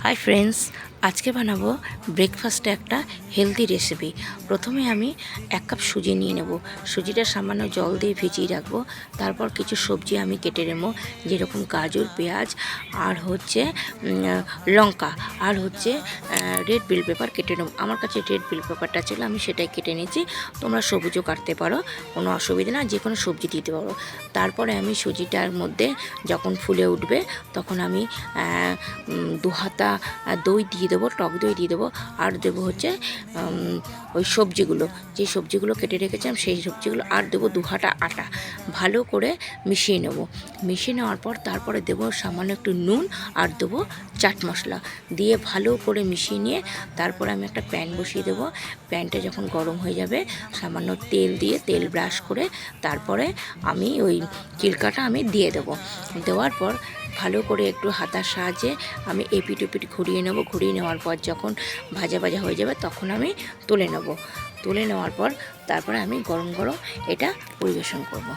Hi friends, आज के बनाबो ब्रेकफास्टे একটা হেলদি রেসিপি। প্রথমে আমি 1 কাপ সুজি নিয়ে নেব। সুজিটা সামান্য জল দিয়ে ভিজিয়ে রাখবো। তারপর কিছু সবজি আমি কেটে নেব, যেরকম গাজর, পেঁয়াজ আর হচ্ছে লঙ্কা আর হচ্ছে রেড বেল পেপার কেটে নেব। আমার কাছে রেড বেল পেপারটা ছিল, আমি সেটাই কেটে নিয়েছি। তোমরা সবুজও কাটতে পারো, কোনো অসুবিধা না, যে কোনো সবজি দিতে পারো। তারপরে আমি সুজিটার মধ্যে যখন ফুলে উঠবে তখন আমি 2 হাতা দই দিয়ে দেবো, টক দই দিয়ে দেবো। আর দেবো হচ্ছে ওই সবজিগুলো, যে সবজিগুলো কেটে রেখেছিলাম সেই সবজিগুলো, আর দেবো 2 হাতা আটা। ভালো করে মিশিয়ে নেব। মিশিয়ে নেওয়ার পর তারপরে দেবো সামান্য একটু নুন আর দেবো চাট মশলা দিয়ে ভালো করে মিশিয়ে নিয়ে তারপরে আমি একটা প্যান বসিয়ে দেবো। প্যানটা যখন গরম হয়ে যাবে সামান্য তেল দিয়ে, তেল ব্রাশ করে তারপরে আমি ওই চিল্কাটা আমি দিয়ে দেবো। দেওয়ার পর ভালো করে একটু হাতার সাহায্যে আমি এপিট ওপিট ঘুরিয়ে নেব। ঘুরিয়ে নেওয়ার পর যখন ভাজা ভাজা হয়ে যাবে তখন আমি তুলে নেব। তুলে নেওয়ার পর তারপরে আমি গরম গরম এটা পরিবেশন করব।